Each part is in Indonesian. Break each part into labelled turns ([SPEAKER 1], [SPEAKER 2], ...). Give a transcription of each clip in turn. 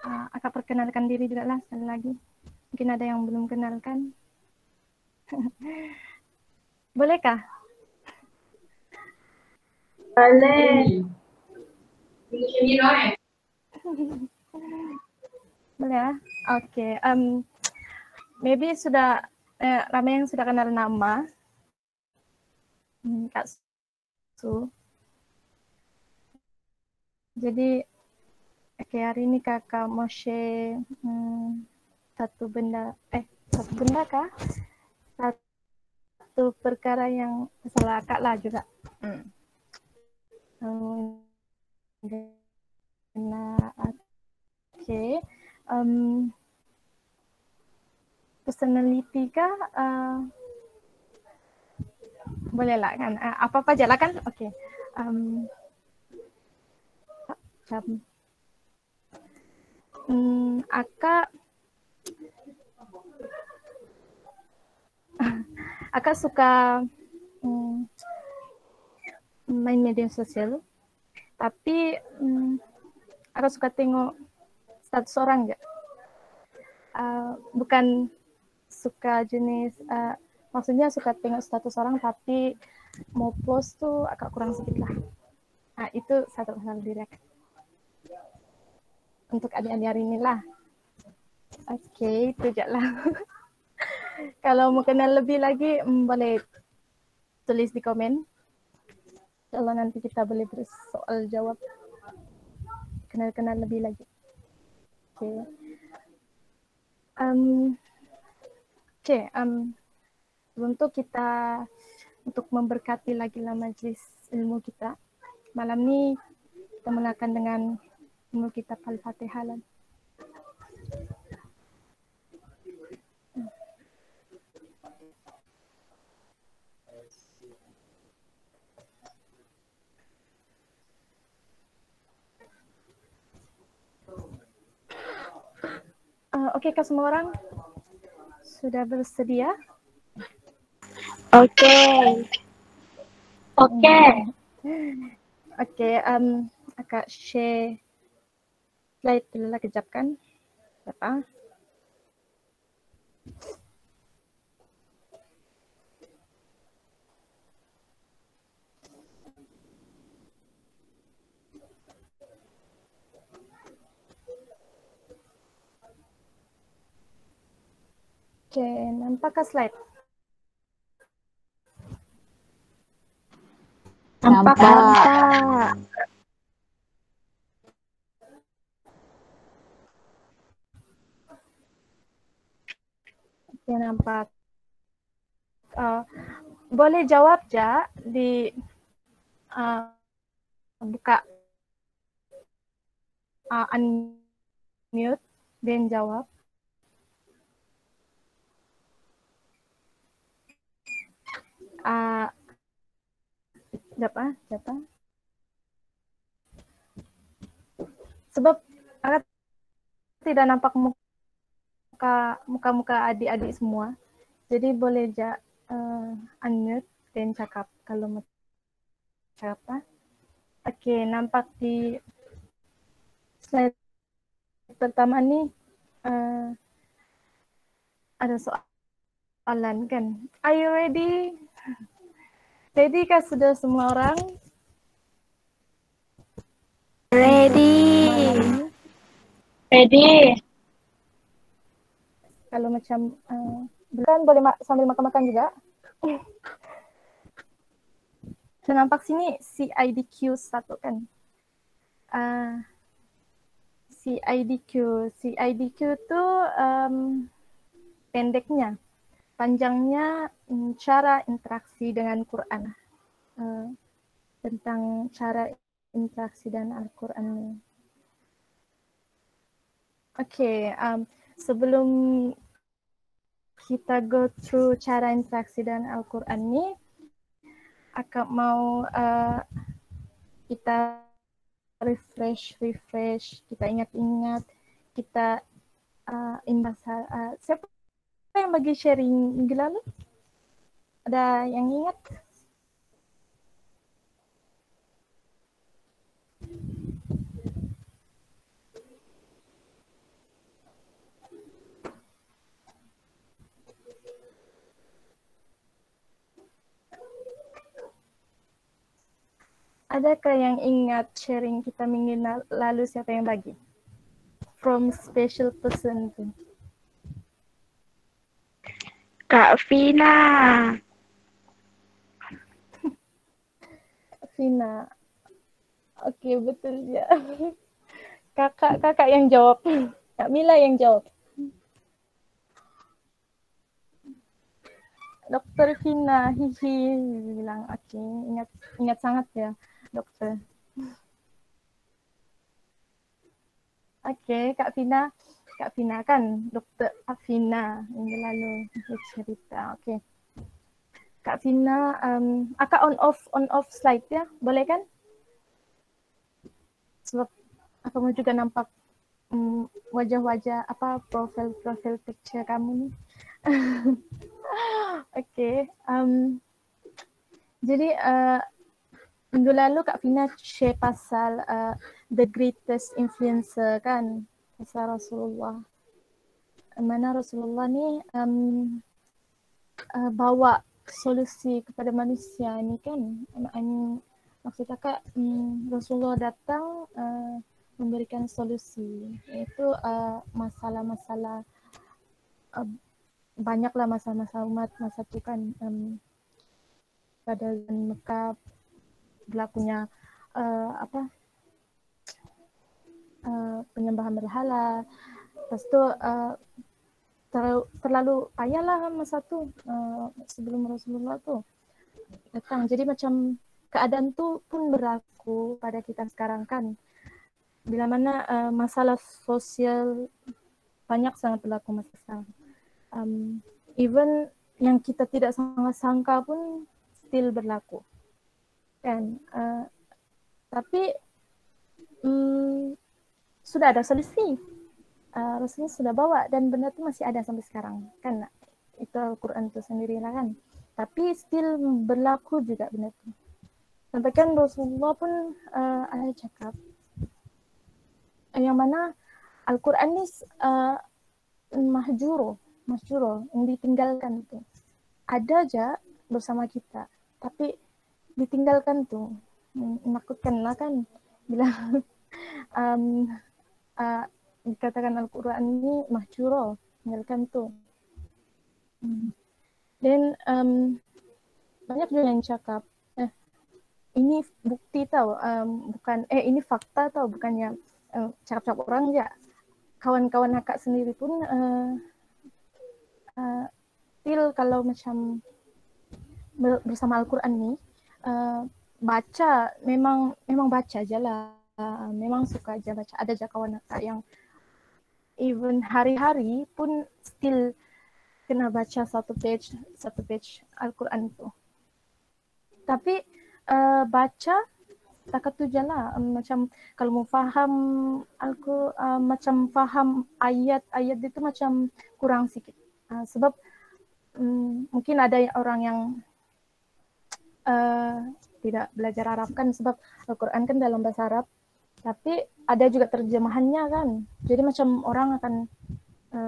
[SPEAKER 1] Akak perkenalkan diri juga lah sekali lagi. Mungkin ada yang belum kenalkan. Bolehkah?
[SPEAKER 2] Boleh.
[SPEAKER 1] Boleh ya? Oke. Maybe sudah ramai yang sudah kenal nama Kak Su. Jadi hari ini kakak mau share satu benda kah? Satu perkara yang salah akak lah juga. Personality kah? Boleh lah kan? Apa-apa aja lah kan? Oke. Akak suka main media sosial, tapi akak suka tengok status orang enggak? Bukan suka jenis, maksudnya suka tengok status orang, tapi mau post tuh agak kurang sedikit lah. Itu satu hal diri akak. Untuk adik-adik hari inilah. Oke, itu aja lah. Kalau mau kenal lebih lagi, boleh tulis di komen. Kalau nanti kita boleh bersoal jawab. Kenal-kenal lebih lagi. Oke. Untuk kita, untuk memberkati lagi lah majelis ilmu kita. Malam ini kita mulakan dengan ilmu kitab Al-Fatihah. Oke, Kak, semua orang sudah bersedia?
[SPEAKER 2] Oke.
[SPEAKER 1] Oke, Akak share slide dulu lah kejap kan. Berapa? Oke, nampakkah slide?
[SPEAKER 2] Nampak.
[SPEAKER 1] Oke, nampak. Boleh jawab ja di buka unmute dan jawab. Siapa? Sebab tidak nampak muka adik-adik semua. Jadi boleh ja unmute dan cakap kalau mau cakap. Oke, nampak di slide pertama nih ada soalan kan? Are you ready? Ready kah sudah semua orang?
[SPEAKER 2] Ready.
[SPEAKER 1] Kalau macam bukan boleh sambil makan-makan juga. Saya nampak sini CIDQ 1 kan. CIDQ itu pendeknya. Panjangnya cara interaksi dengan Quran. Tentang cara interaksi dengan Al-Quran. Oke, sebelum kita go through cara interaksi dengan Al-Quran ini, Akak mau kita refresh, kita ingat-ingat, kita imbas. Siapa yang bagi sharing minggu lalu? Ada yang ingat? Adakah yang ingat sharing kita minggu lalu siapa yang bagi? From special person tu.
[SPEAKER 2] Kak Vina.
[SPEAKER 1] Vina. Okey, betul je. Kakak yang jawab. Kak Mila yang jawab. Doktor Vina, hihi, bilang okey, ingat sangat ya, doktor. Okey, Kak Vina kan, Doktor Afina minggu lalu cerita. Okey. Kak Vina, akak on off slide ya, boleh kan? Sebab aku juga nampak wajah-wajah apa profil picture kamu ni. Okey. Jadi minggu lalu Kak Vina share pasal the greatest influencer kan, pasal Rasulullah. Mana Rasulullah ni bawa solusi kepada manusia ni kan. Maksud kakak Rasulullah datang memberikan solusi, iaitu masalah-masalah banyaklah masalah-masalah umat masa tu kan, pada Mekah berlakunya penyembahan berhala. Lepas tu terlalu payahlah masa tu sebelum Rasulullah tu datang. Jadi macam keadaan tu pun berlaku pada kita sekarang kan. Bila mana masalah sosial banyak sangat berlaku masa sekarang. Even yang kita tidak sangka pun still berlaku. Kan? Tapi sudah ada solusi. Rasulullah sudah bawa dan benda tu masih ada sampai sekarang. Kan itu Al-Quran tu sendirilah kan. Tapi still berlaku juga benda tu. Sampai kan Rasulullah pun ada cakap yang mana Al-Quran ni mahjuro yang ditinggalkan tu. Ada aja bersama kita, tapi ditinggalkan tu. Menakutkan lah kan bila dikatakan Al-Quran ni mahjuro, tinggalkan tu. Dan banyak juga yang cakap ini bukti tau, bukan ini fakta tau, bukannya cakap-cakap orang je. Kawan-kawan akak sendiri pun still kalau macam bersama Al-Quran ni baca, memang baca je lah, memang suka aja baca. Ada je kawan akak yang even hari-hari pun still kena baca satu page Al-Quran tu. Tapi baca takat tu je lah. Macam kalau mau faham macam faham ayat-ayat itu macam kurang sikit. Sebab mungkin ada orang yang tidak belajar Arab kan, sebab Al-Quran kan dalam bahasa Arab. Tapi ada juga terjemahannya kan. Jadi macam orang akan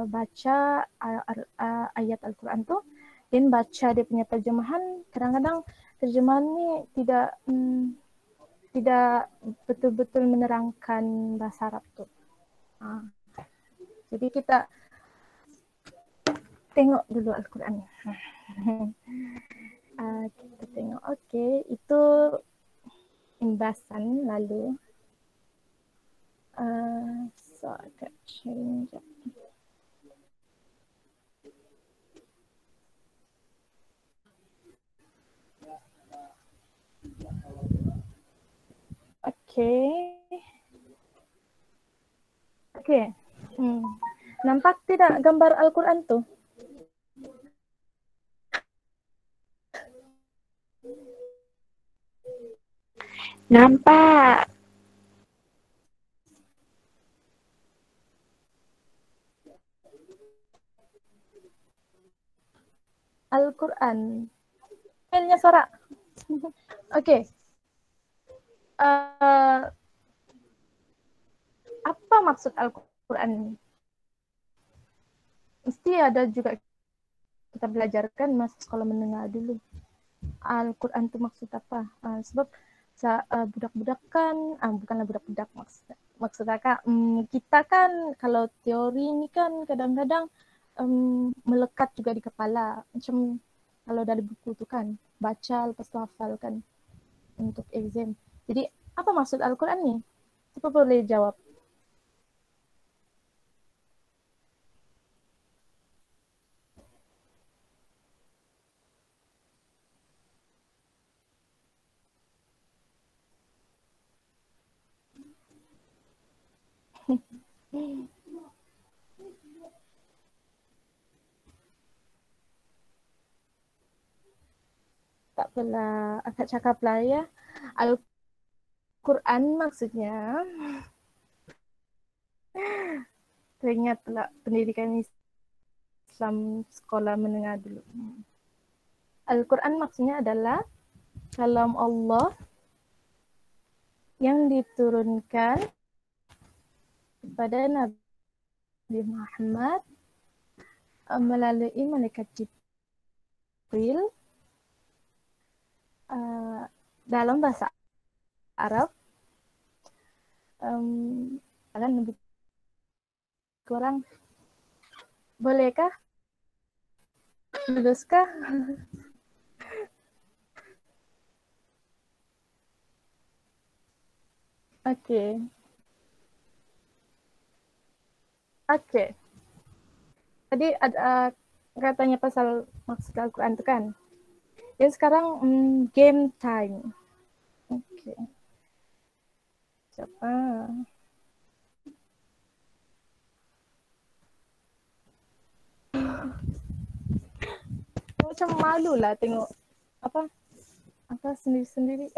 [SPEAKER 1] baca ayat Al-Quran tu, dan baca dia punya terjemahan. Kadang-kadang terjemahan ni tidak betul-betul menerangkan bahasa Arab tu. Jadi kita tengok dulu Al-Quran. Kita tengok. Okey, itu imbasan lalu. So agak change. Okey. Nampak tidak gambar Al-Quran tu?
[SPEAKER 2] Nampak.
[SPEAKER 1] Al-Quran. Filenya suara. Okey. Apa maksud Al-Quran ini? Mesti ada juga kita belajarkan masa sekolah menengah dulu. Al-Quran itu maksud apa? Sebab budak-budak kan, bukanlah budak-budak maksudnya Kak, kita kan kalau teori ini kan kadang-kadang melekat juga di kepala. Macam kalau dari buku tuh kan, baca lepas tu hafal kan untuk exam. Jadi apa maksud Al-Quran nih? Siapa boleh jawab? Tak apalah, akak cakap lah ya. Al-Quran maksudnya, teringat pula pendidikan Islam sekolah menengah dulu. Al-Quran maksudnya adalah kalam Allah yang diturunkan kepada Nabi Muhammad melalui malaikat Jibril dalam bahasa Arab. Kalian lebih kurang bolehkah? Luluskah? Oke. Oke. Tadi ada katanya pasal maksud Al-Quran itu kan. Yang sekarang game time. Oke. Siapa? Macam malu lah tengok apa sendiri-sendiri.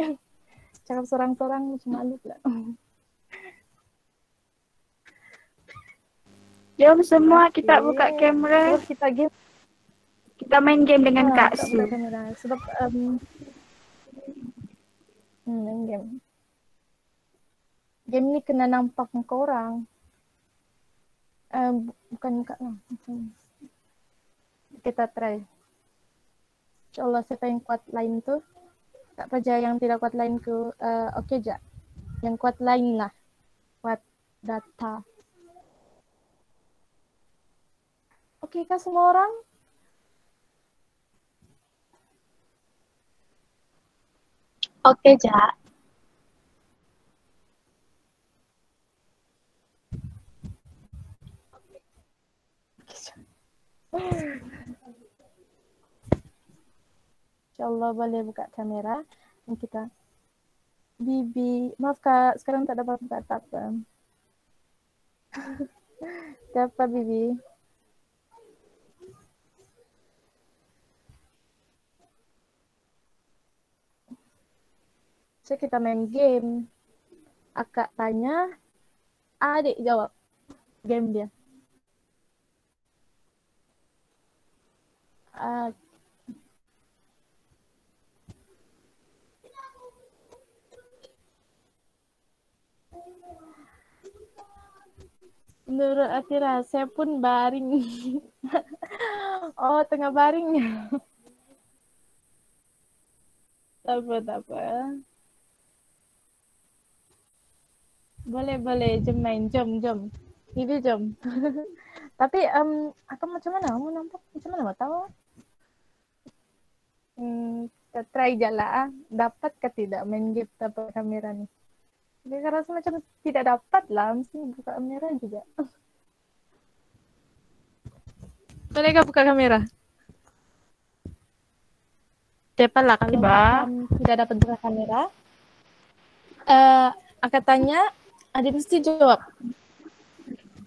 [SPEAKER 1] Cakap sorang-sorang macam malu pula.
[SPEAKER 2] Jom semua kita buka kamera.
[SPEAKER 1] Sebab kita game.
[SPEAKER 2] Kita main game dengan Kak Su.
[SPEAKER 1] Sebab main game. Game ni kena nampak muka orang. Bukan muka lah. Kita try. InsyaAllah siapa yang kuat line tu. Tak percaya yang tidak kuat line ku. Okey je. Yang kuat line lah. Kuat data. Okey kah semua orang?
[SPEAKER 2] Okey, Jak.
[SPEAKER 1] InsyaAllah boleh buka kamera. Dan kita Bibi, maaf Kak, sekarang tak dapat buka apa-apa. Siapa Bibi? So kita main game. Akak tanya, adik jawab game dia. Menurut Atira, saya pun baring. Oh, tengah baring. Tak apa. Boleh. Jom. Bibi jom. Tapi, aku macam mana? Kamu nampak macam mana? Mau tahu? Kita try je lah. Dapat ke tidak main game tanpa kamera ni? Saya rasa macam tidak dapat lah. Mesti buka kamera juga. Bolehkah buka kamera? Dapat lah. Kalau tidak dapat buka kamera. Akan tanya, adik mesti jawab.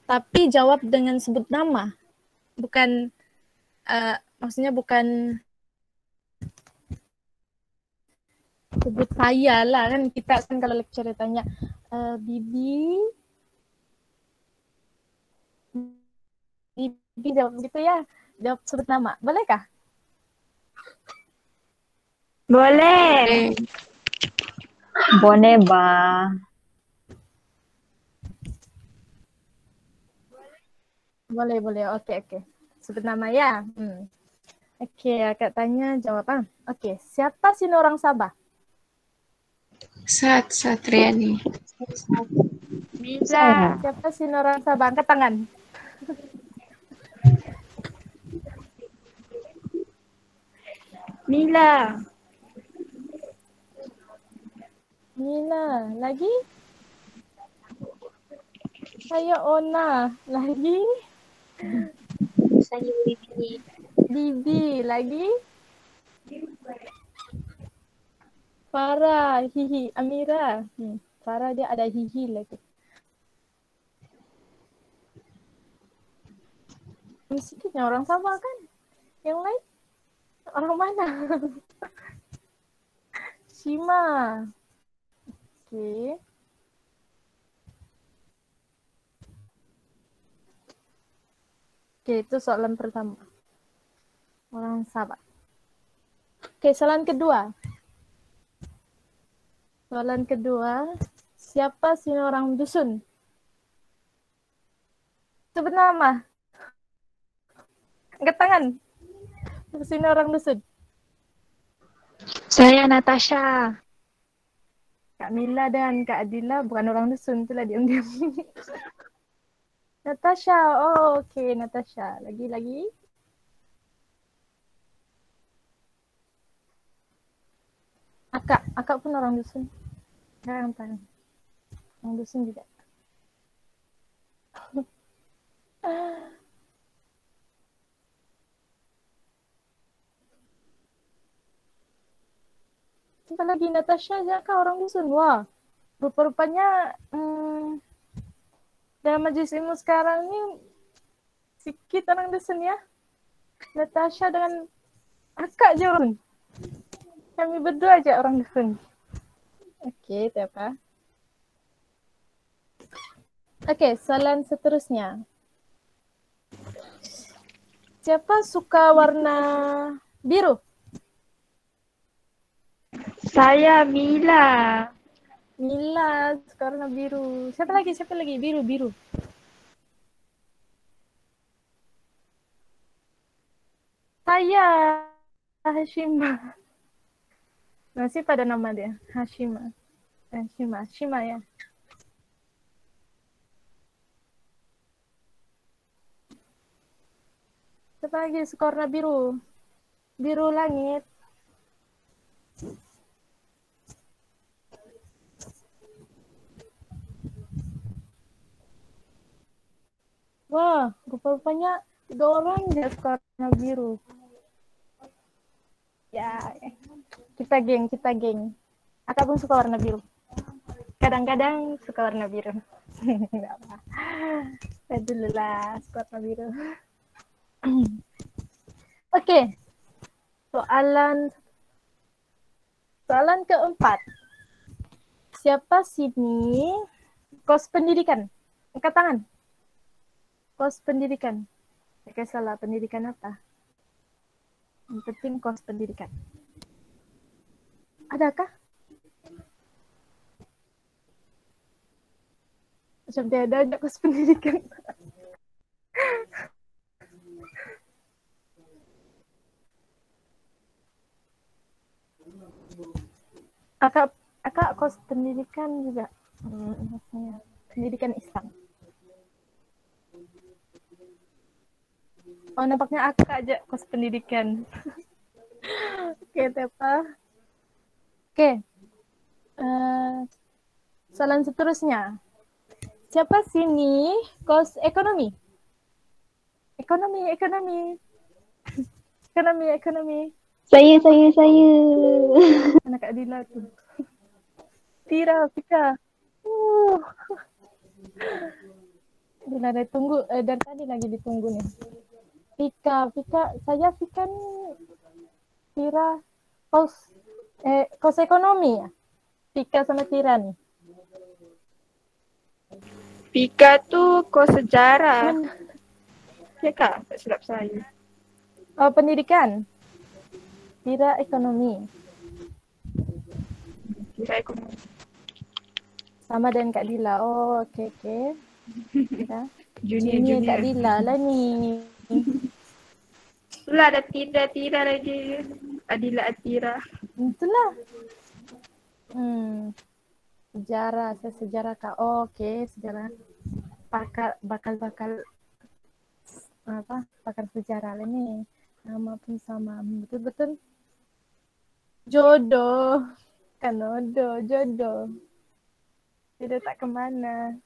[SPEAKER 1] Tapi jawab dengan sebut nama. Bukan, maksudnya bukan sebut saya lah kan. Kita kan kalau lecturer tanya, Bibi jawab begitu ya. Jawab sebut nama. Bolehkah?
[SPEAKER 2] Boleh.
[SPEAKER 3] Boleh, Ba.
[SPEAKER 1] Boleh. Okey. Sebut nama ya. Okey, akak tanya jawab. Okey, siapa sini orang Sabah?
[SPEAKER 4] Satriani.
[SPEAKER 2] Mila.
[SPEAKER 1] Siapa sih orang Sabah? Angkat tangan.
[SPEAKER 2] Mila.
[SPEAKER 1] Mila. Lagi? Saya Ona. Lagi?
[SPEAKER 3] Saya Bibi.
[SPEAKER 1] Bibi. Lagi? Farah. Hihi. Amira. Farah dia ada hihi lagi. Mestinya orang Sabah kan? Yang lain? Orang mana? Shima. Okey. Okey, itu soalan pertama. Orang Sabah. Okey, soalan kedua. Soalan kedua, siapa sih orang dusun? Sebut nama. Angkat tangan. Sini orang dusun.
[SPEAKER 2] Saya Natasha.
[SPEAKER 1] Kak Mila dan Kak Adila bukan orang dusun, itulah diam-diam. Natasha, oh okey Natasha. Lagi. Akak pun orang dusun. Jangan tangan. Orang dusun juga. Siapa lagi? Natasha aja kah orang dusun? Wah, rupa-rupanya dalam majlis ilmu sekarang ni sikit orang dusun ya. Natasha dengan akak je orang. Kami berdua aja orang dusun. Okey, tak apa. Okey, soalan seterusnya. Siapa suka warna biru?
[SPEAKER 2] Saya Mila.
[SPEAKER 1] Mila suka warna biru. Siapa lagi? Biru. Saya Hashima. Masih pada nama dia. Hashima ya. Siapa lagi suka warna biru? Biru langit. Wah, rupa-rupanya 3 orang dia suka warna biru. Ya, kita geng. Akak pun suka warna biru. Kadang-kadang suka warna biru. Enggak apa. Saya dulu lah suka warna biru. Okey. Soalan keempat. Siapa sini kos pendidikan? Angkat tangan. Kos pendidikan. Tak salah pendidikan apa? Yang penting kos pendidikan. Adakah? Macam tiada ada kos pendidikan. Akak kos pendidikan juga. Pendidikan Islam. Oh, nampaknya akak aja kos pendidikan. Okey, apa? Okey. Soalan seterusnya. Siapa sini kos ekonomi? Ekonomi.
[SPEAKER 3] Saya.
[SPEAKER 1] Anak Adila tu. Tira, Fika. Bila dah tunggu, dari tadi lagi ditunggu ni. Fika, saya Fika ni Tira kos ekonomi ya? Fika sama Tira ni.
[SPEAKER 2] Pika tu kos sejarah. Ya kak? Tak silap saya.
[SPEAKER 1] Oh, pendidikan. Tira ekonomi.
[SPEAKER 2] Kira ekonomi.
[SPEAKER 1] Sama dengan Kak Dila. Oh, okey. Tira.
[SPEAKER 2] Junior.
[SPEAKER 1] Kak Dila lah ni.
[SPEAKER 2] Itulah ada Tira lagi. Adila Atira.
[SPEAKER 1] Itulah. Sejarah, saya sejarah Kak. Oh, oke, sejarah. Bakal apa? Bakal sejarah ini. Nama pun sama. Betul-betul jodoh. Kan jodoh. Tidak tak kemana.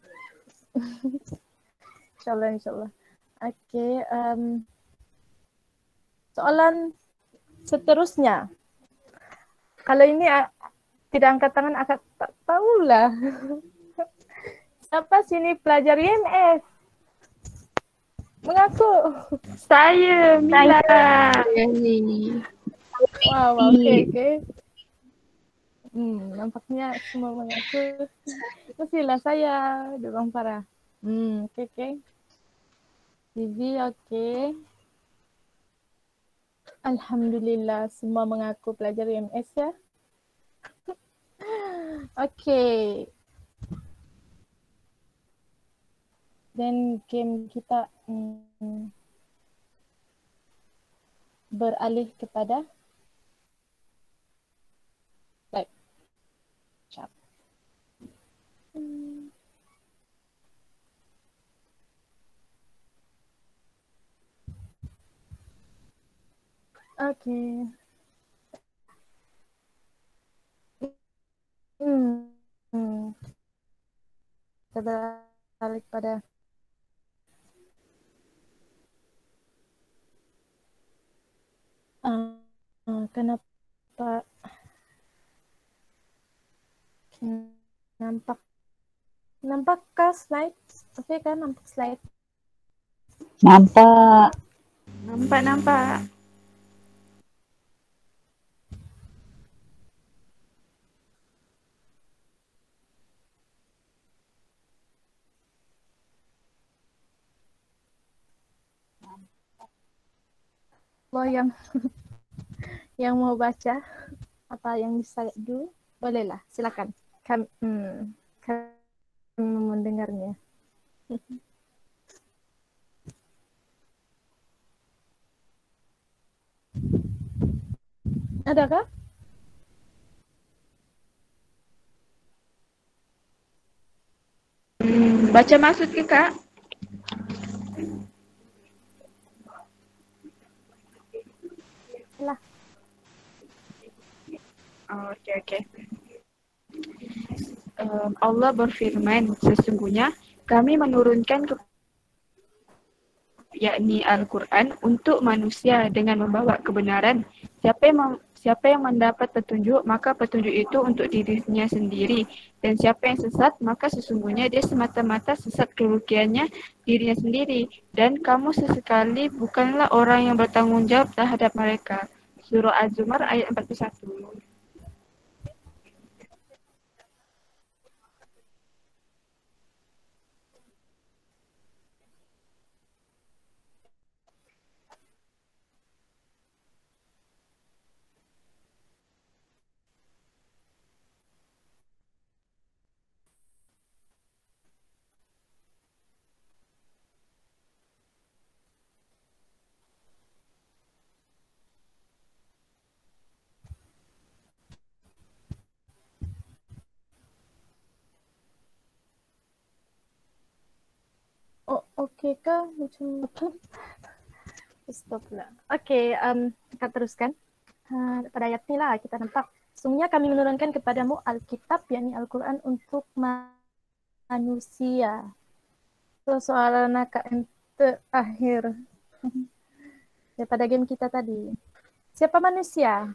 [SPEAKER 1] Insyaallah. Oke, soalan seterusnya. Kalau ini tidak angkat tangan, akan tak tahulah. Siapa sini pelajar IMS? Mengaku.
[SPEAKER 2] Saya, Mila.
[SPEAKER 1] Wow, oke. Nampaknya semua mengaku. Mestilah saya, Bang Farah. Oke. Vivi, oke. Alhamdulillah, semua mengaku pelajar IMS ya. Oke. Dan game kita beralih kepada live chat. Oke. Kita beralih pada kenapa nampakkah slide? Oke kan, nampak slide?
[SPEAKER 3] Nampak.
[SPEAKER 2] Nampak.
[SPEAKER 1] Lo yang mau baca apa yang bisa dulu, bolehlah, silakan. Kami mendengarnya. Adakah?
[SPEAKER 2] Baca maksud ke Kak?
[SPEAKER 1] Lah.
[SPEAKER 2] Oke. Allah berfirman, sesungguhnya kami menurunkan yakni Al-Quran untuk manusia dengan membawa kebenaran. Siapa yang mendapat petunjuk, maka petunjuk itu untuk dirinya sendiri. Dan siapa yang sesat, maka sesungguhnya dia semata-mata sesat kerugiannya dirinya sendiri. Dan kamu sesekali bukanlah orang yang bertanggung jawab terhadap mereka. Surah Az-Zumar ayat 41.
[SPEAKER 1] Oh, oke kah? Macam apa? Stop lah. Oke, kita teruskan. Pada ayat ini lah kita nampak. Sesungguhnya kami menurunkan kepadamu Alkitab, yakni Al-Quran untuk manusia. Soalan KM terakhir. Daripada game kita tadi. Siapa manusia?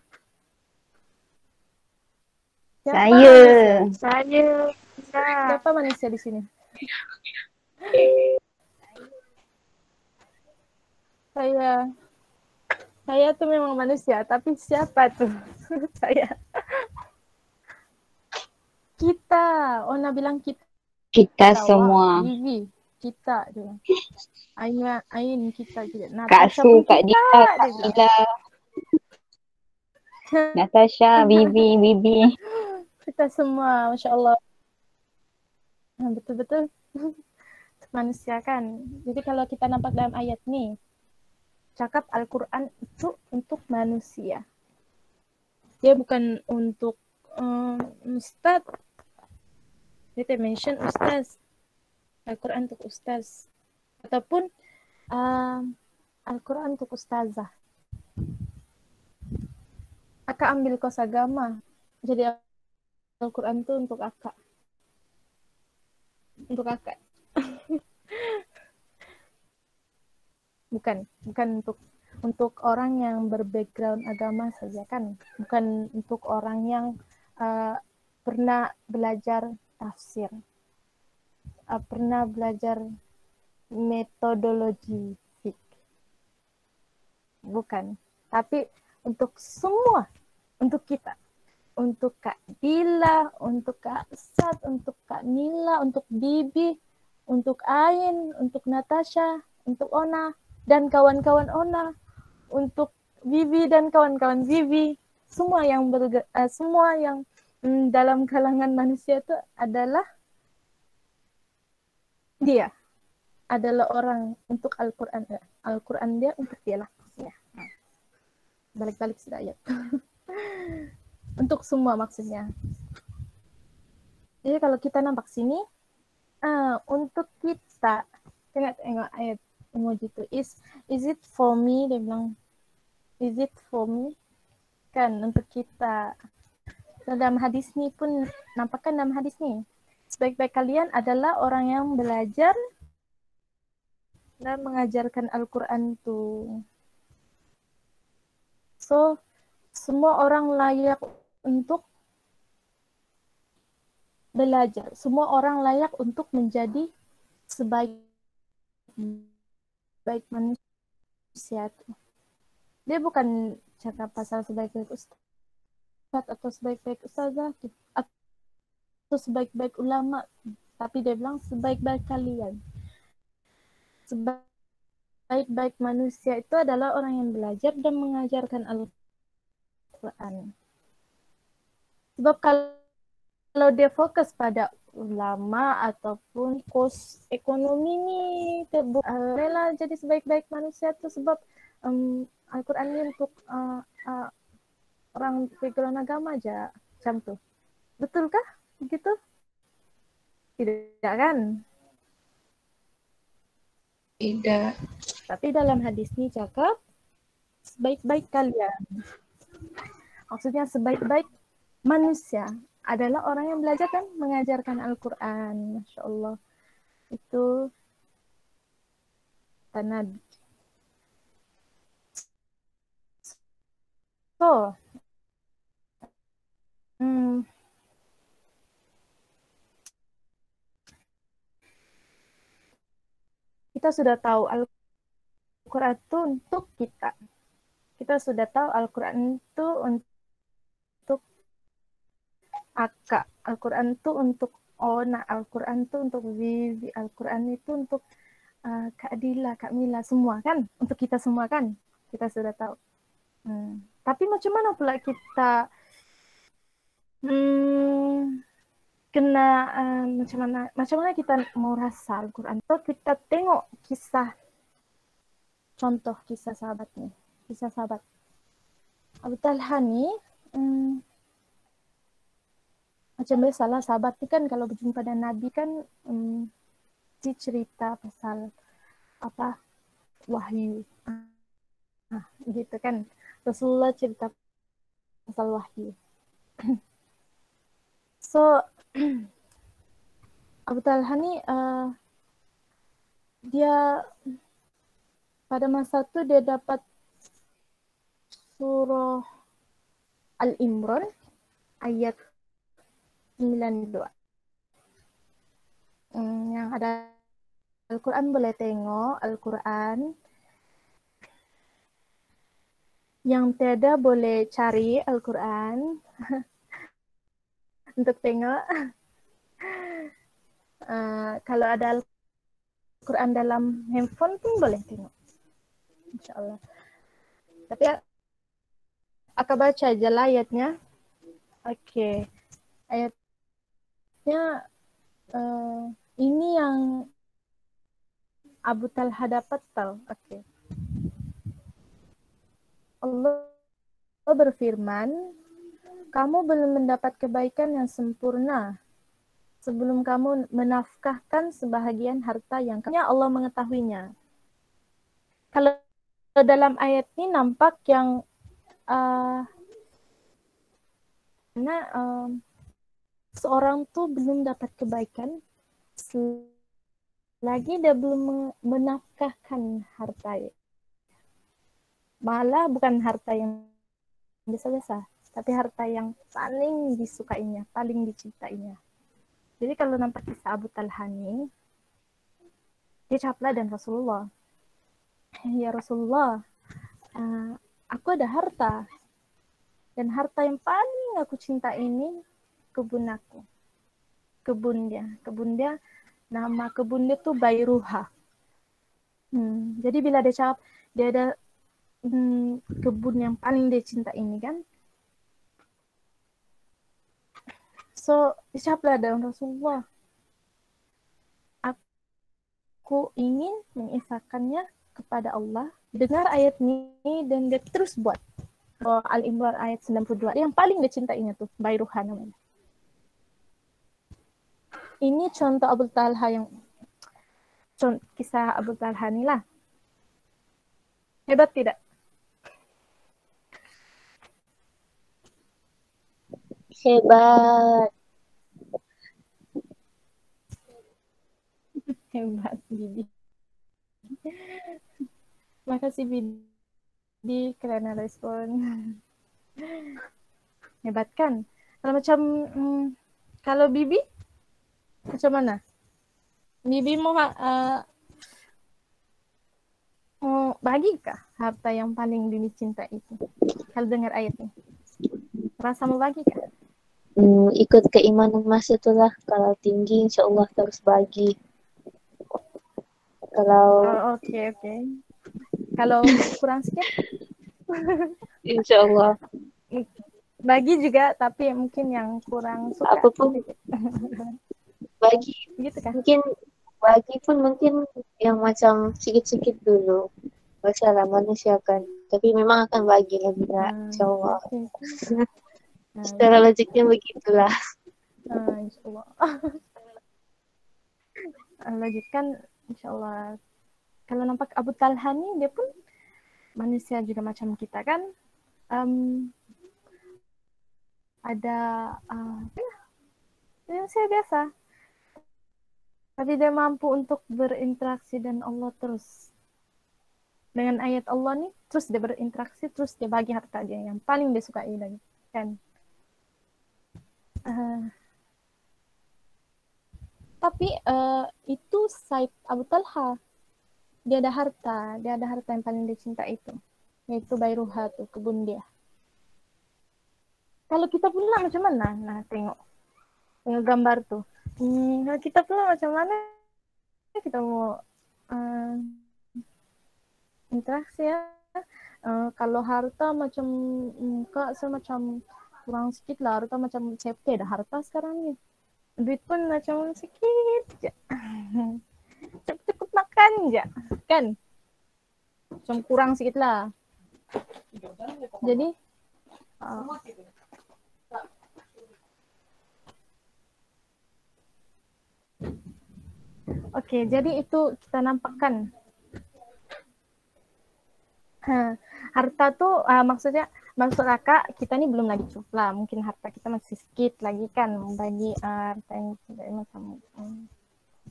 [SPEAKER 3] Saya.
[SPEAKER 1] Siapa manusia di sini? Saya tuh memang manusia, tapi siapa tuh? Saya. Kita. Ona bilang kita.
[SPEAKER 3] Kita semua.
[SPEAKER 1] Vivi, kita dia. Ain kita juga.
[SPEAKER 3] Kak Su, Kak Dita, Kak Ila. Natasha, Bibi.
[SPEAKER 1] Kita semua, Masya Allah. Betul-betul. Manusia kan. Jadi kalau kita nampak dalam ayat nih, cakap Al-Quran itu untuk manusia. Dia bukan untuk Ustadz. Dia mention ustaz. Al-Quran untuk ustaz. Ataupun Al-Quran untuk ustazah. Akak ambil kos agama. Jadi Al-Quran itu untuk akak. Untuk akak. Bukan untuk orang yang berbackground agama saja kan. Bukan untuk orang yang pernah belajar tafsir. Pernah belajar metodologi fik. Bukan. Tapi untuk semua. Untuk kita. Untuk Kak Dila, untuk Kak Sat, untuk Kak Nila, untuk Bibi, untuk Ain, untuk Natasha, untuk Ona, dan kawan-kawan Ona, untuk Bibi dan kawan-kawan Bibi. Semua yang dalam kalangan manusia itu adalah dia. Adalah orang untuk Al-Quran. Al-Quran dia untuk dia lah. Ya. Balik-balik sudah ayat. Untuk semua maksudnya. Jadi kalau kita nampak sini, untuk kita, tengok ayat emoji itu, is it for me? Dia bilang, is it for me? Kan untuk kita. Dalam hadis ni pun, nampakkan dalam hadis ni, sebaik-baik kalian adalah orang yang belajar dan mengajarkan Al-Quran tu. So, semua orang layak untuk belajar. Semua orang layak untuk menjadi sebaik manusia. Dia bukan cakap pasal sebaik-baik ustaz atau sebaik-baik ustazah atau sebaik-baik ulama, tapi dia bilang sebaik-baik kalian. Sebaik-baik manusia itu adalah orang yang belajar dan mengajarkan Al-Quran. Sebab kalau dia fokus pada ulama ataupun kos ekonomi ni, rela jadi sebaik-baik manusia tu sebab Al-Quran ni untuk orang background agama aja macam tu. Betulkah begitu? Tidak kan?
[SPEAKER 2] Tidak.
[SPEAKER 1] Tapi dalam hadis ni cakap sebaik-baik kalian. Maksudnya sebaik-baik manusia adalah orang yang belajar dan mengajarkan Al-Quran. Masya Allah. Itu Nabi. So, kita sudah tahu Al-Quran itu untuk kita. Kita sudah tahu Al-Quran itu untuk Aka. Al-Quran itu untuk Ona. Al-Quran itu untuk Vivi. Al-Quran itu untuk Kak Dila, Kak Mila, semua kan? Untuk kita semua kan? Kita sudah tahu. Tapi macam mana pula kita kena macam mana kita mau rasa Al-Quran? So, kita tengok contoh kisah sahabatnya. Kisah sahabat Abu Talha ni, macam biasalah sahabat ni kan kalau berjumpa dengan Nabi kan dia cerita pasal wahyu. Gitu kan. Rasulullah cerita pasal wahyu. So, Abu Talha ni dia pada masa tu dia dapat surah Al-Imran ayat 92. Yang ada Al-Quran boleh tengok Al-Quran. Yang tiada boleh cari Al-Quran untuk tengok. Kalau ada Al-Quran dalam handphone pun boleh tengok. InsyaAllah. Tapi akan baca aja lah ayatnya. Oke. Ayatnya ini yang Abu Talha dapat tahu. Oke. Allah berfirman, kamu belum mendapat kebaikan yang sempurna sebelum kamu menafkahkan sebahagian harta yang Allah mengetahuinya. Kalau dalam ayat ini nampak yang seorang tuh belum dapat kebaikan selagi dia belum menafkahkan harta. Malah bukan harta yang biasa-biasa, tapi harta yang paling disukainya, paling dicintainya. Jadi kalau nampak kisah Abu Talha ini, dia capla dan Rasulullah. Ya Rasulullah, aku ada harta. Dan harta yang paling aku cinta ini kebun aku. Kebun dia, nama kebun dia tuh Bayruha. Jadi bila dia cakap, dia ada kebun yang paling dia cinta ini kan. So, dicaplah dalam Rasulullah. Aku ingin mengisahkannya kepada Allah. Dengar ayat ini dan dia terus buat. Al-Imran ayat 92. Yang paling dia cintainya tuh, Bayruha namanya. Ini contoh Abu Talha yang kisah Abu Talha ni lah. Hebat tidak?
[SPEAKER 3] Hebat.
[SPEAKER 1] Hebat, Bibi. Makasih, Bibi, kerana respon. Hebat kan? Kalau macam, kalau Bibi, macam mana? Bibi mau bagikah harta yang paling Bibi cinta itu? Kalau dengar ayat ini. Rasa mau bagikah?
[SPEAKER 3] Ikut keimanan masa itulah. Kalau tinggi insya Allah terus bagi. Kalau
[SPEAKER 1] Oke. Kalau kurang sikit?
[SPEAKER 3] insya Allah.
[SPEAKER 1] Bagi juga, tapi mungkin yang kurang suka.
[SPEAKER 3] Apapun bagi.
[SPEAKER 1] Gitu kan?
[SPEAKER 3] Mungkin bagi pun mungkin yang macam sikit-sikit dulu. Masalah manusia kan. Tapi memang akan bagi lebih insya Allah.
[SPEAKER 1] Okay.
[SPEAKER 3] Secara logiknya begitulah.
[SPEAKER 1] Insya Allah. Logik kan insya Allah. Kalau nampak Abu Talha ni, dia pun manusia juga macam kita kan. Ada manusia biasa. Tapi dia mampu untuk berinteraksi dengan Allah terus. Dengan ayat Allah nih, terus dia berinteraksi, terus dia bagi harta dia yang paling dia sukai lagi. Kan? Tapi itu side Abu Talha. Dia ada harta yang paling dia cinta itu. Yaitu Bayruha tuh, kebun dia. Kalau kita pula macam mana? Nah, tengok gambar tuh. Kalau kita pula macam mana? Kita mau interaksi ya. Kalau harta macam Kak, saya macam kurang sedikit lah. Harta macam CP dah harta sekarang ni. Duit pun macam sikit je. Cukup makan je. Kan? Macam kurang sikit lah. Jadi Okey, jadi itu kita nampakkan. Harta tuh maksud kakak kita ni belum lagi cukup lah. Mungkin harta kita masih sedikit lagi kan bagi harta yang macam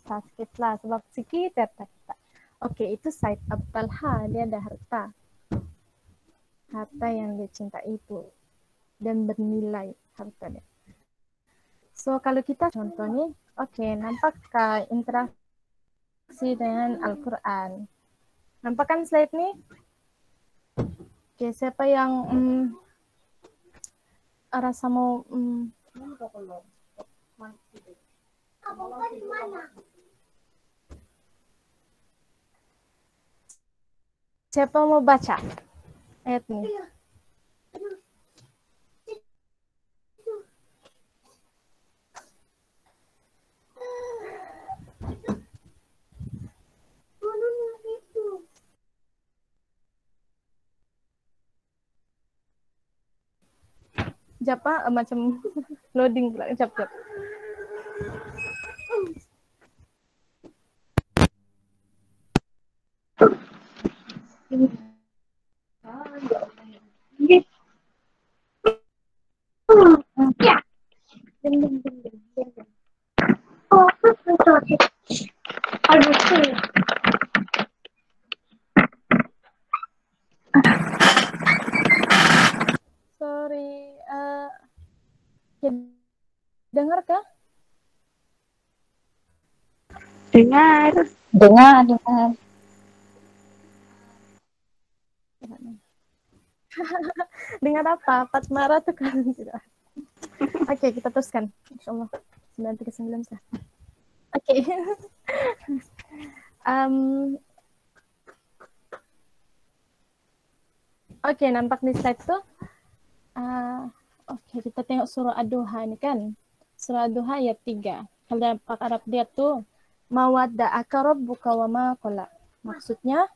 [SPEAKER 1] sedikit lah sebab sedikit harta kita. Okey, itu Said Abu Talha, dia ada harta yang dia cinta itu dan bernilai harta dia. So kalau kita contoh ni, okey, nampakkah interaksi dengan Al-Quran? Nampak kan slide ni? Okay, siapa yang rasa mau siapa mau baca ayat ni? Japa macam loading pula, jap. Sorry, dengar kah?
[SPEAKER 2] Dengar.
[SPEAKER 3] Dengar.
[SPEAKER 1] Dengar apa? Fatmara tuh kan tidak. Oke, kita teruskan. Insyaallah 939 sah. Oke. Oke, nampak di slide tuh. Oke, kita tengok surah Ad-Duha ini kan. Surah Ad-Duha ayat 3. Kalau dalam Arab dia tuh mawadda'aka rabbuka wa ma qala. Maksudnya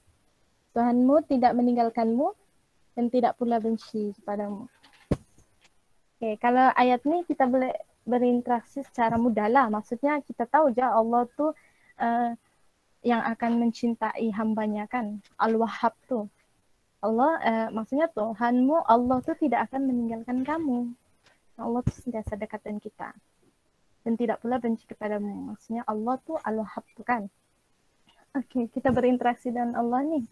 [SPEAKER 1] Tuhanmu tidak meninggalkanmu dan tidak pula benci kepadamu. Oke, kalau ayat ini kita boleh berinteraksi secara mudah lah. Maksudnya kita tahu aja Allah tuh yang akan mencintai hambanya kan. Al-Wahhab tuh. Allah, maksudnya Tuhanmu, Allah tuh tidak akan meninggalkan kamu. Allah tuh sentiasa dekat dengan kita. Dan tidak pula benci kepadamu. Maksudnya Allah tuh Al-Wahhab tuh kan. Oke, kita berinteraksi dengan Allah nih.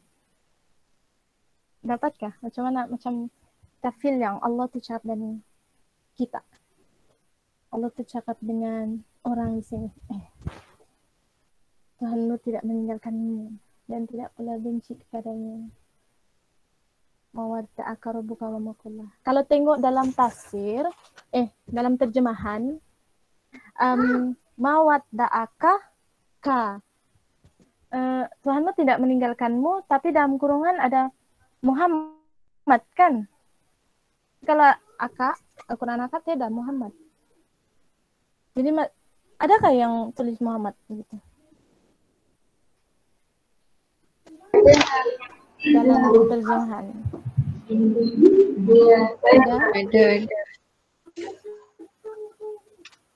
[SPEAKER 1] Dapatkah? Macam mana? Macam kita feel yang Allah tuh cakap dengan kita. Allah tuh cakap dengan orang di sini. Tuhanmu tidak meninggalkanmu dan tidak pula benci kepadamu. Mawadda'aka rabbuka wa ma qala. Kalau tengok dalam tafsir, dalam terjemahan, mawadda'aka ka. Tuhanmu tidak meninggalkanmu, tapi dalam kurungan ada Muhammad kan? Kalau aka, Al-Quran aka tidak Muhammad. Jadi adakah yang tulis Muhammad gitu? Dalam terjemahan. Ada.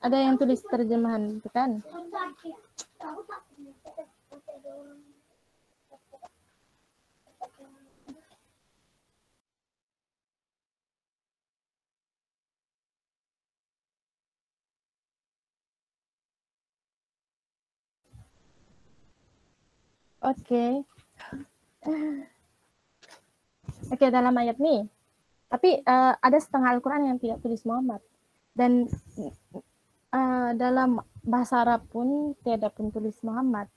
[SPEAKER 1] Ada yang tulis terjemahan itu kan? Oke. Oke, dalam ayat nih. Tapi ada setengah Al-Quran yang tidak tulis Muhammad. Dan dalam bahasa Arab pun tidak pun tulis Muhammad.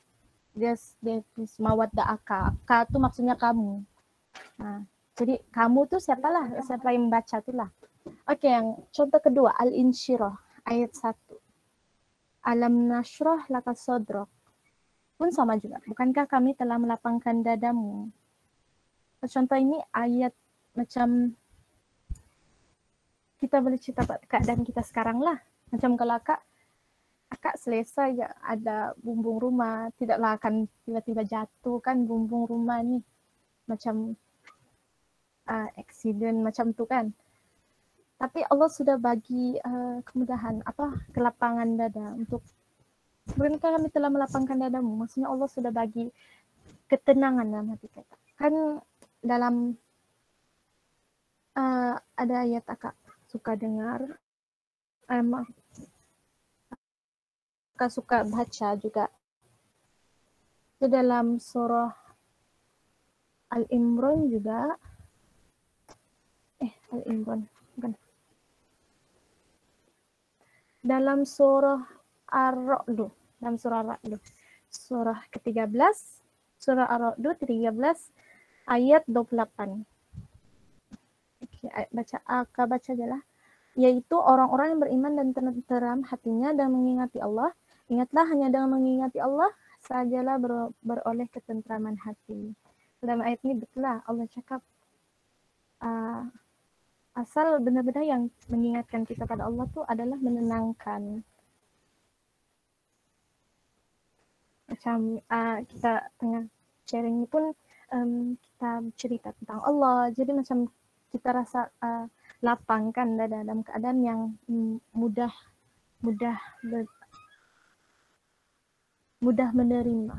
[SPEAKER 1] Dia tulis mawadda'aka. Ka itu maksudnya kamu. Nah, jadi kamu tuh siapa yang membaca itulah. Oke, yang contoh kedua, Al-Insyirah ayat 1. Alam nashrah laka sadrak. Pun sama juga. Bukankah kami telah melapangkan dadamu? Contoh ini ayat macam kita boleh cerita keadaan kita sekarang lah. Macam kalau akak selesai ya ada bumbung rumah, tidaklah akan tiba-tiba jatuh kan bumbung rumah ni. Macam accident macam tu kan. Tapi Allah sudah bagi kemudahan, kelapangan dada untuk sebenarnya kami telah melapangkan dadamu. Maksudnya Allah sudah bagi ketenangan dalam hati kita. Kan dalam ada ayat akak suka dengar, akak suka baca juga. Itu dalam surah Al-Imran juga. Al-Imran bukan. Dalam surah Ar-Ra'd, surah ke-13, surah Ar-Ra'd 13 ayat 28. Baca aja lah. Yaitu orang-orang yang beriman dan tenteram hatinya dan mengingati Allah. Ingatlah hanya dengan mengingati Allah sajalah beroleh ketentraman hati. Dalam ayat ini betul lah Allah cakap asal benar-benar yang mengingatkan kita pada Allah tuh adalah menenangkan. Macam kita tengah sharing ini pun kita cerita tentang Allah. Jadi macam kita rasa lapang kan dalam keadaan yang mudah menerima.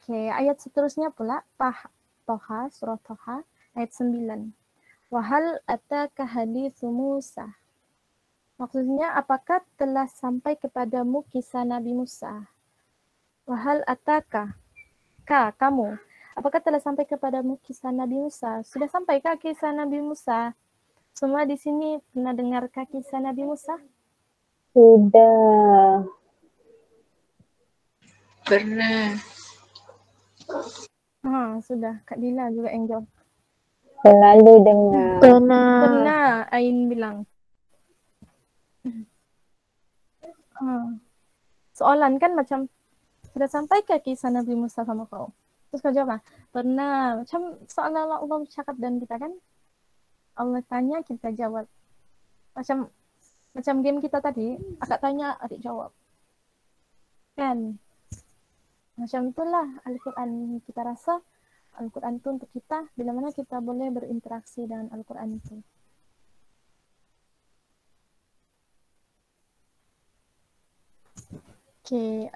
[SPEAKER 1] Oke, ayat seterusnya pula Toha, surah Toha, ayat 9. Wahal ataka haditsu Musa. Maksudnya, apakah telah sampai kepadamu kisah Nabi Musa? Wahal ataka, kamu. Apakah telah sampai kepadamu kisah Nabi Musa? Sudah sampaikah kisah Nabi Musa? Semua di sini pernah dengarkah kisah Nabi Musa?
[SPEAKER 3] Sudah.
[SPEAKER 2] Pernah.
[SPEAKER 1] Sudah. Kak Dila juga yang jawab.
[SPEAKER 3] Selalu dengar.
[SPEAKER 1] Pernah, Ain bilang. Soalan kan macam, sudah sampaikah kisah Nabi Musa sama kau? Terus kau jawab, pernah. Macam soalan Allah cakap dan kita kan, Allah tanya, kita jawab. Macam game kita tadi, akak tanya, adik jawab. Kan? Macam itulah Al-Quran. Kita rasa Al-Quran itu untuk kita, bila mana kita boleh berinteraksi dengan Al-Quran itu. Oke,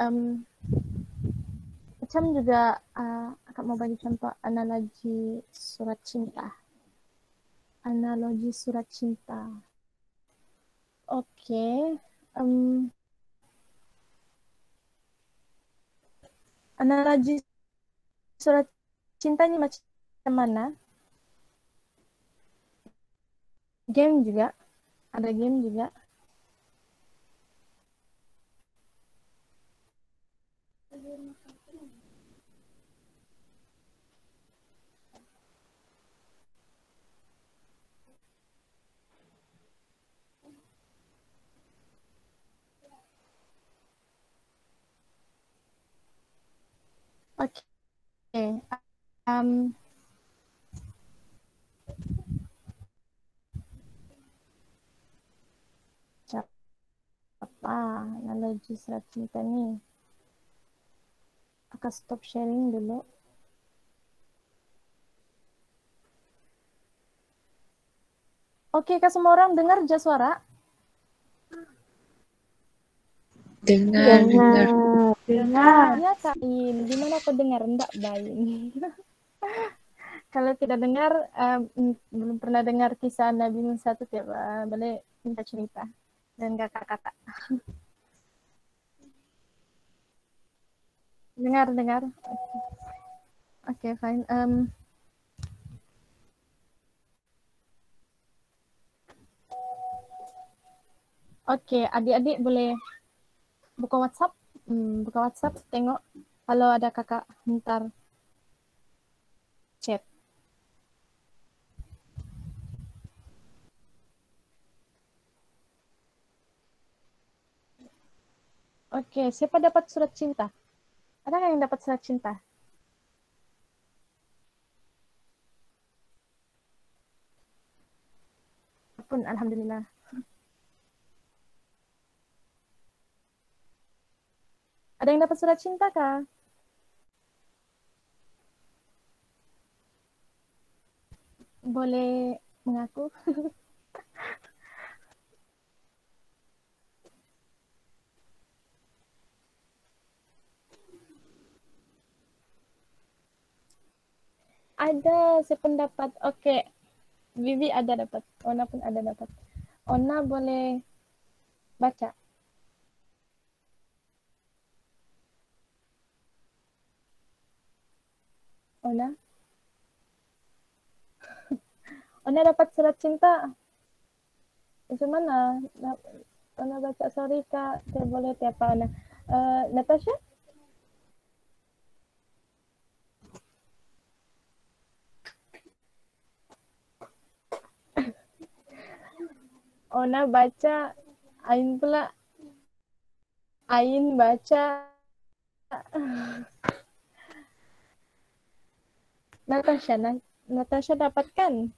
[SPEAKER 1] macam juga akak mau bagi contoh analogi surat cinta. Analogi surat cinta. Oke, analogi surat cinta ini macam mana? Game juga, ada game juga. Oke, apa analogi surat cinta nih? Aku stop sharing dulu. Oke, kak semua orang dengar suara?
[SPEAKER 2] Dengar.
[SPEAKER 1] Ya Kak In, gimana kau dengar? Enggak, Bain. Kalau tidak dengar, belum pernah dengar kisah Nabi Musa itu tiap boleh minta cerita dan kakak-kakak. Dengar. Oke, fine. Oke, adik-adik boleh buka WhatsApp. Buka WhatsApp, tengok kalau ada kakak ntar chat. Oke, siapa dapat surat cinta? Ada yang dapat surat cinta? Pun alhamdulillah. Ada yang dapat surat cinta kah? Boleh mengaku? Ada sependapat. Oke. Vivi ada dapat. Ona pun ada dapat. Ona boleh baca. Ona? Ona dapat surat cinta. Macam mana? Ona baca, sorry kak. Saya boleh tiapa Ona. Natasha? Ona baca. Ain pula. Ain baca. Natasha dapatkan.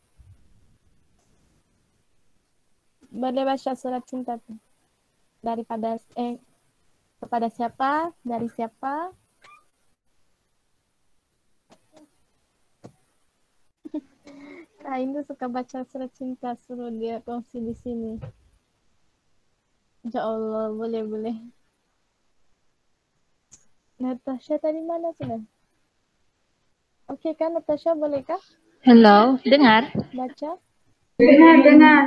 [SPEAKER 1] Boleh baca surat cinta tu. Daripada kepada siapa? Dari siapa? Kain tuh suka baca surat cinta, suruh dia kongsi di sini. Ya Allah, boleh. Natasha tadi mana sudah? Oke kan Natasha, bolehkah
[SPEAKER 4] Halo, dengar?
[SPEAKER 1] baca?
[SPEAKER 5] Dengar.
[SPEAKER 1] Dengar.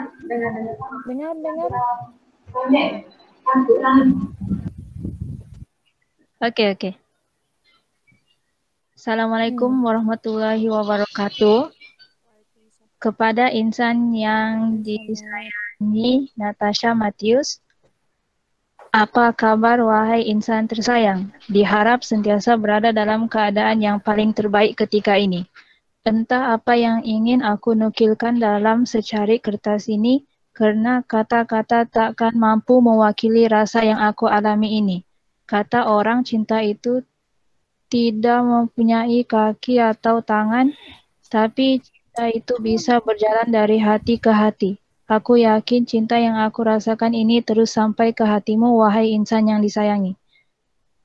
[SPEAKER 4] Oke. Assalamualaikum warahmatullahi wabarakatuh. Kepada insan yang disayangi Natasha Matius, apa kabar wahai insan tersayang? Diharap sentiasa berada dalam keadaan yang paling terbaik ketika ini. Entah apa yang ingin aku nukilkan dalam secari kertas ini, karena kata-kata takkan mampu mewakili rasa yang aku alami ini. Kata orang cinta itu tidak mempunyai kaki atau tangan, tapi cinta itu bisa berjalan dari hati ke hati. Aku yakin cinta yang aku rasakan ini terus sampai ke hatimu, wahai insan yang disayangi.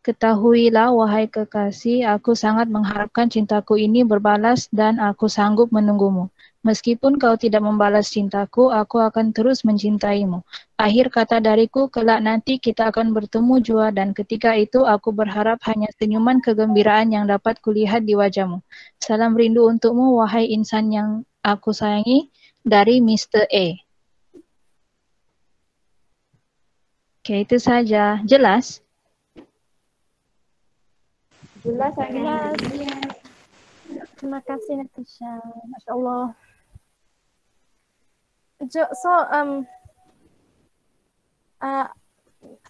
[SPEAKER 4] Ketahuilah, wahai kekasih, aku sangat mengharapkan cintaku ini berbalas dan aku sanggup menunggumu. Meskipun kau tidak membalas cintaku, aku akan terus mencintaimu. Akhir kata dariku, kelak nanti kita akan bertemu jua dan ketika itu aku berharap hanya senyuman kegembiraan yang dapat kulihat di wajahmu. Salam rindu untukmu, wahai insan yang aku sayangi, dari Mr. A. Oke, itu saja. Jelas?
[SPEAKER 2] Jelas saya.
[SPEAKER 1] Jelas. Terima kasih Natasha. Masya Allah.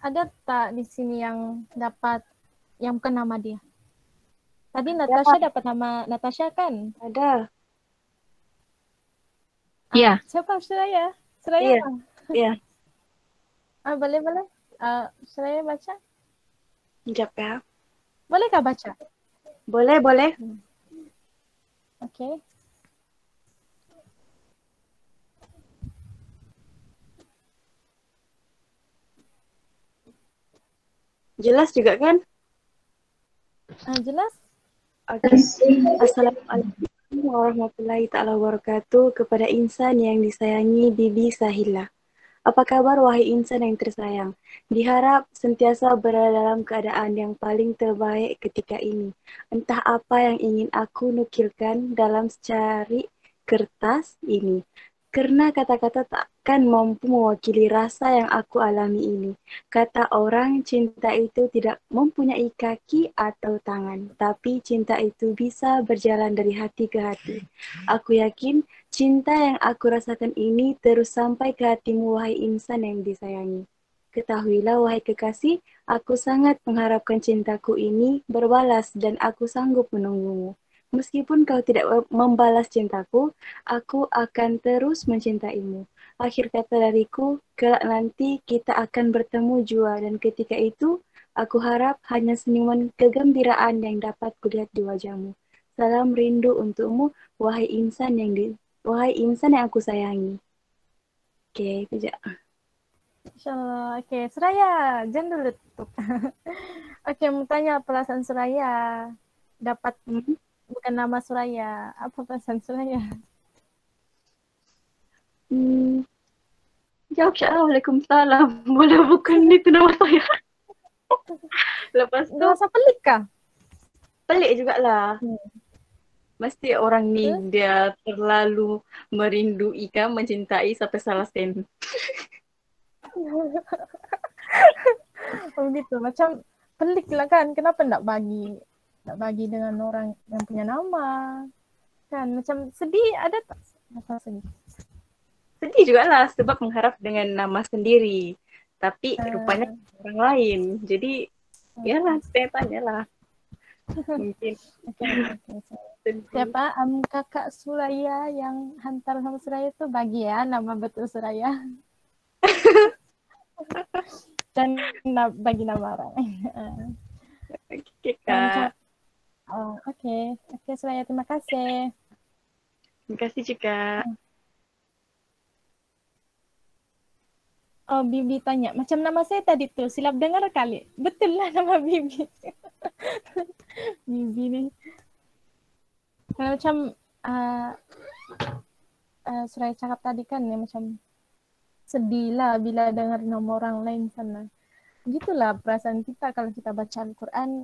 [SPEAKER 1] Ada tak di sini yang dapat yang bukan nama dia? Tadi Natasha dapat nama Natasha kan?
[SPEAKER 5] Ada.
[SPEAKER 4] Iya.
[SPEAKER 1] Siapa? Suraya?
[SPEAKER 5] Iya. Iya.
[SPEAKER 1] Boleh. Suraya baca?
[SPEAKER 5] Sekejap ya.
[SPEAKER 1] Bolehkah baca?
[SPEAKER 5] Boleh.
[SPEAKER 1] Oke.
[SPEAKER 5] Jelas juga kan?
[SPEAKER 1] Jelas?
[SPEAKER 5] Oke. Assalamualaikum warahmatullahi ta'ala wabarakatuh kepada insan yang disayangi Bibi Sahila. Apa kabar wahai insan yang tersayang? Diharap sentiasa berada dalam keadaan yang paling terbaik ketika ini. Entah apa yang ingin aku nukilkan dalam secari kertas ini. Karena kata-kata takkan mampu mewakili rasa yang aku alami ini. Kata orang, cinta itu tidak mempunyai kaki atau tangan, tapi cinta itu bisa berjalan dari hati ke hati. Aku yakin cinta yang aku rasakan ini terus sampai ke hatimu, wahai insan yang disayangi. Ketahuilah, wahai kekasih, aku sangat mengharapkan cintaku ini berbalas dan aku sanggup menunggumu. Meskipun kau tidak membalas cintaku, aku akan terus mencintaimu. Akhir kata dariku, kelak nanti kita akan bertemu jua dan ketika itu, aku harap hanya senyuman kegembiraan yang dapat kulihat di wajahmu. Salam rindu untukmu, wahai insan yang aku sayangi. Oke, itu aja.
[SPEAKER 1] Insyaallah. Oke, Suraya, jangan dulu tutup. Oke, mau tanya perasaan Suraya. Dapat bukan nama Suraya. Apa perasaan Suraya?
[SPEAKER 5] Jawab Waalaikumsalam. Boleh bukan itu nama saya. Lepas tu
[SPEAKER 1] Rasa pelik kah?
[SPEAKER 5] pelik jugalah. Mesti orang ni dia terlalu merindui kan, mencintai sampai salah send.
[SPEAKER 1] Oh gitu, macam pelik lah kan. Kenapa nak bagi dengan orang yang punya nama? Kan macam sedih, ada tak rasa sedih?
[SPEAKER 5] Sedih jugalah sebab mengharap dengan nama sendiri. Tapi rupanya orang lain. Jadi yalah, saya tanyalah. Mungkin.
[SPEAKER 1] Siapa? Kakak Suraya yang hantar sama Suraya itu bagi ya nama betul Suraya. Dan bagi nama orang.
[SPEAKER 5] Oke, Kak.
[SPEAKER 1] Oke, Suraya, terima kasih.
[SPEAKER 5] Terima kasih juga.
[SPEAKER 1] Oh, Bibi tanya, macam nama saya tadi tuh, silap dengar kali. Betul lah nama Bibi. Bibi nih. Karena macam Suraya cakap tadi kan ya, macam sedih lah bila dengar nama orang lain sana. Begitulah perasaan kita kalau kita baca Al-Quran,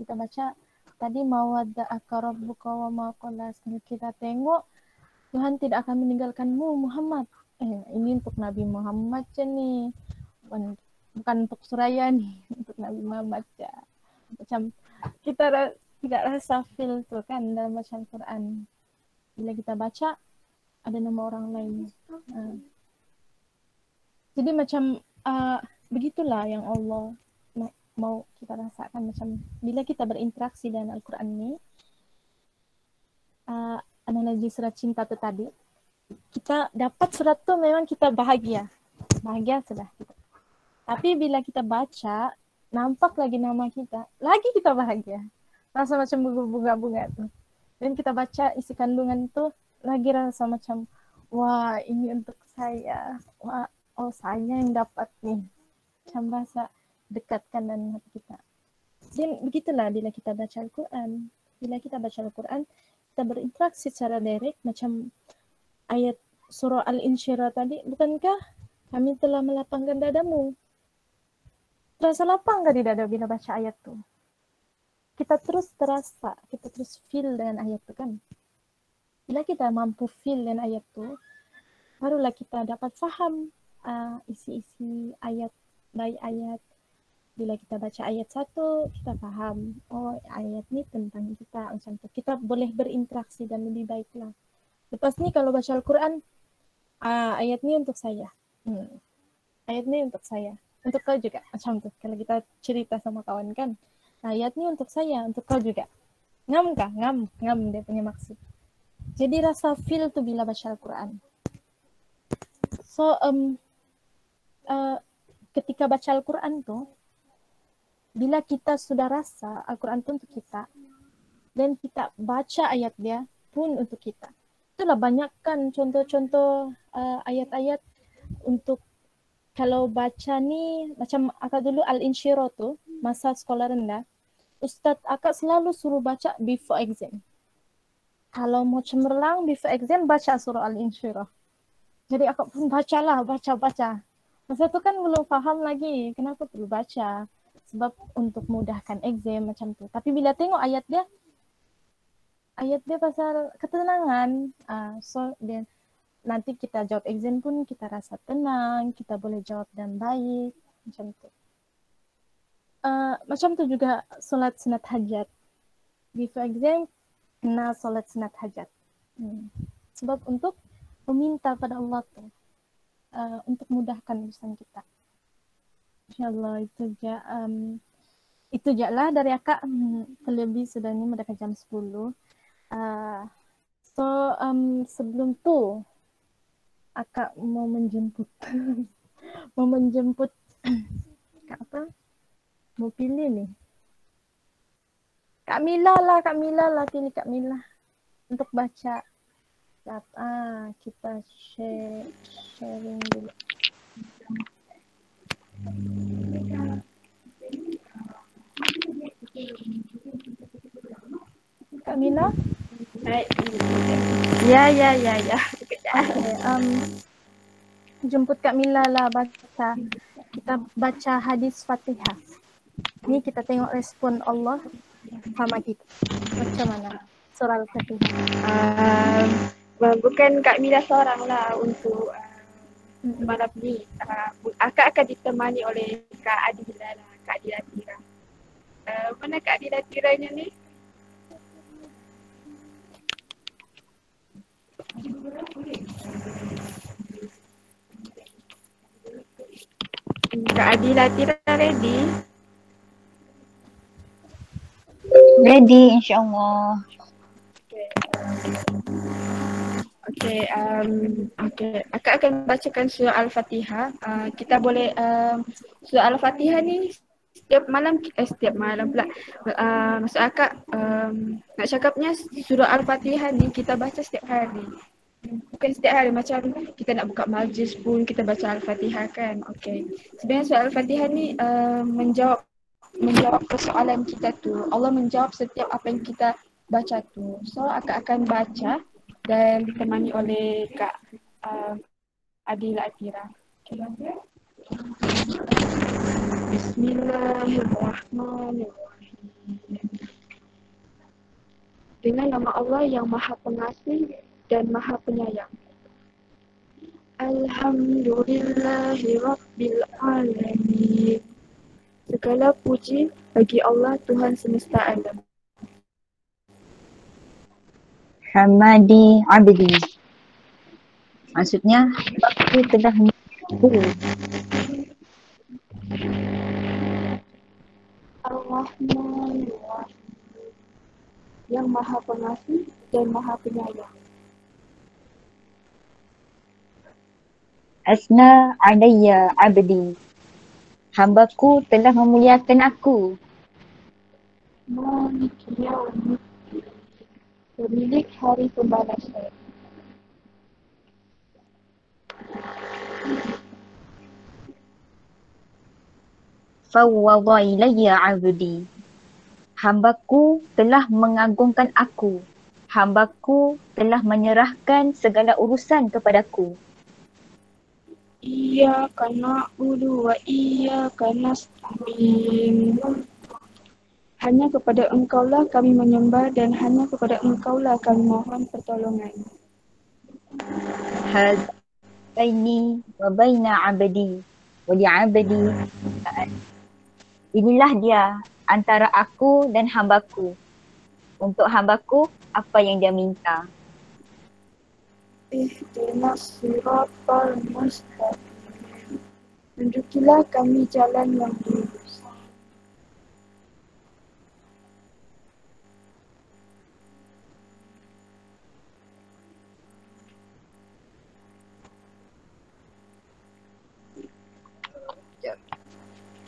[SPEAKER 1] kita baca tadi mawadda'aka rabbuka wa ma qala. Kita tengok Tuhan tidak akan meninggalkanmu Muhammad. Ini untuk Nabi Muhammad je nih. Bukan untuk Suraya nih, untuk Nabi Muhammad je. Macam kita tidak rasa feel tu kan dalam bacaan Quran. Bila kita baca ada nama orang lain. Jadi macam begitulah yang Allah mau kita rasakan, macam bila kita berinteraksi dengan Al-Quran ni, analogi surat cinta tu tadi, kita dapat surat tu memang kita bahagia sudah gitu. Tapi bila kita baca, nampak lagi nama kita, lagi kita bahagia, rasa macam bunga-bunga tu. Dan kita baca isi kandungan tu, lagi rasa macam, wah ini untuk saya, wah oh saya yang dapat nih, macam rasa dekatkan dengan hati kita. Dan begitulah bila kita baca Al-Quran. Bila kita baca Al-Quran, kita berinteraksi secara direct, macam ayat surah Al-Insyirah tadi, bukankah kami telah melapangkan dadamu? Terasa lapang gak di dada bila baca ayat tu? Kita terus terasa, kita terus feel dengan ayat tu kan? Bila kita mampu feel dengan ayat tu, barulah kita dapat faham isi-isi ayat, baik ayat. Bila kita baca ayat 1, kita faham, oh ayat ni tentang kita, macam tu. Kita boleh berinteraksi dan lebih baiklah. Lepas ni kalau baca Al-Quran, ayat ni untuk saya. Ayat ni untuk saya. Untuk kau juga, macam tu. Kalau kita cerita sama kawan kan, ayat ni untuk saya, untuk kau juga. Ngam kah? Ngam dia punya maksud. Jadi rasa feel tu bila baca Al-Quran. So, ketika baca Al-Quran tu, bila kita sudah rasa Al-Quran itu untuk kita, dan kita baca ayat dia pun untuk kita. Itulah banyakkan contoh-contoh ayat-ayat untuk kalau baca ni, macam akak dulu Al-Insyirah tu, masa sekolah rendah, Ustaz akak selalu suruh baca before exam. Kalau mau cemerlang before exam, baca surah Al-Insyirah. Jadi akak pun baca. Masa tu kan belum faham lagi kenapa perlu baca. Sebab untuk mudahkan exam macam tu. Tapi bila tengok ayat dia pasal ketenangan. So dia, nanti kita jawab exam pun kita rasa tenang, kita boleh jawab dengan baik macam tu. Macam tu juga solat sunat hajat. Before exam kena solat sunat hajat. Sebab untuk meminta pada Allah tu, untuk mudahkan urusan kita. InsyaAllah itu je lah dari akak. Terlebih sudah ni mendekati jam 10. Sebelum tu akak mau menjemput Kak apa? Mau pilih ni Kak Mila lah, pilih Kak Mila untuk baca. Kita sharing dulu. Kak Mila? Ya. Jemput Kak Mila lah baca. Kita baca hadis Fatihah. Ni kita tengok respon Allah sama kita. Macam mana surah Al-Fatihah?
[SPEAKER 2] Bukan Kak Mila seorang lah untuk malam ni. Akak akan ditemani oleh Kak Adila lah, Kak Adila Tira. Mana Kak Adila Tiranya ni? Kak Adila Tira ready?
[SPEAKER 4] Ready, insyaAllah.
[SPEAKER 2] Okay, akak akan bacakan surah Al-Fatihah. Kita boleh surah Al-Fatihah ni setiap malam pula. Maksud akak nak cakapnya surah Al-Fatihah ni kita baca setiap hari. Bukan setiap hari, macam kita nak buka majlis pun kita baca Al-Fatihah kan. Okay. Sebenarnya surah Al-Fatihah ni menjawab persoalan kita tu. Allah menjawab setiap apa yang kita baca tu. So akak akan baca dan ditemani oleh Kak Adila Atira. Okay. Bismillahirrahmanirrahim. Dengan nama Allah yang Maha Pengasih dan Maha Penyayang. Alhamdulillahi Rabbil Alamin. Segala puji bagi Allah Tuhan semesta alam.
[SPEAKER 6] Hamadi abdi. Maksudnya, aku telah memuji.
[SPEAKER 2] Ar-Rahman yang Maha Pengasih dan Maha Penyayang.
[SPEAKER 6] Asna alayya abdi. Hambaku telah memuliakan aku.
[SPEAKER 2] Malik Yaumiddin. Pemilik hari pembalasan.
[SPEAKER 6] Fawwadha ilayya abdi. Hambaku telah mengagungkan aku. Hambaku telah menyerahkan segala urusan kepadaku.
[SPEAKER 2] Iyyaka na'budu wa iyyaka nasta'in. Hanya kepada Engkaulah kami menyembah dan hanya kepada Engkaulah kami mohon pertolongan.
[SPEAKER 6] Hadza baini wa baina abdi wa li abdi. Inilah dia antara aku dan hambaku. Untuk hambaku, apa yang dia minta.
[SPEAKER 2] Ihdinas siratal mustaqim. Tunjukilah kami jalan yang lurus.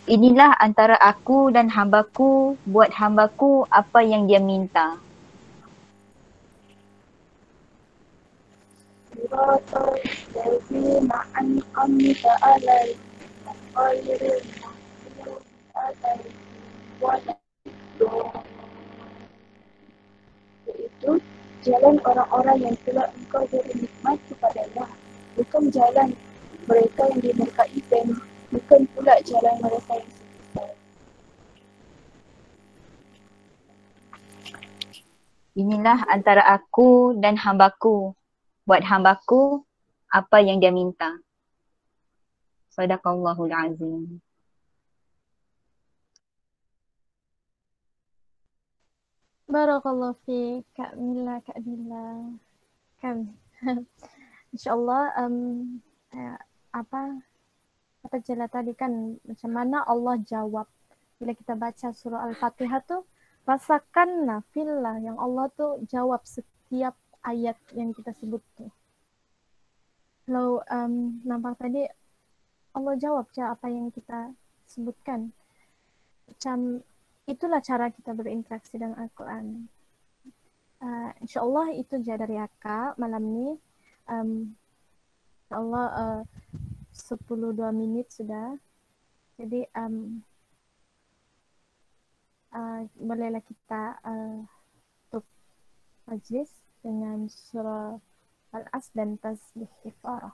[SPEAKER 6] Inilah antara aku dan hambaku, buat hambaku apa yang dia minta.
[SPEAKER 2] Siratal ladzina an'amta 'alaihim ghairil maghdubi 'alaihim waladdallin. Yaitu jalan orang-orang yang telah Engkau beri nikmat kepadanya, bukan jalan mereka yang dimurkai dan bukan pula jalan mereka yang sesat.
[SPEAKER 6] Inilah antara aku dan hambaku, buat hambaku apa yang dia minta. Sadaqallahul azim.
[SPEAKER 1] Barakallahu fiik Kak Mila, Kak Dila. Kan. InsyaAllah apa Jala tadi kan macam mana Allah jawab. Bila kita baca surah Al-Fatihah tu, rasakan nafillah yang Allah tu jawab setiap ayat yang kita sebut tu. Kalau nampak tadi Allah jawab je apa yang kita sebutkan. Macam itulah cara kita berinteraksi dengan Al-Quran. InsyaAllah itu je dari akak malam ni. InsyaAllah 10-2 minit sudah. Jadi bolehlah kita tutup majlis dengan surah Al-As dan tasbih ifarah.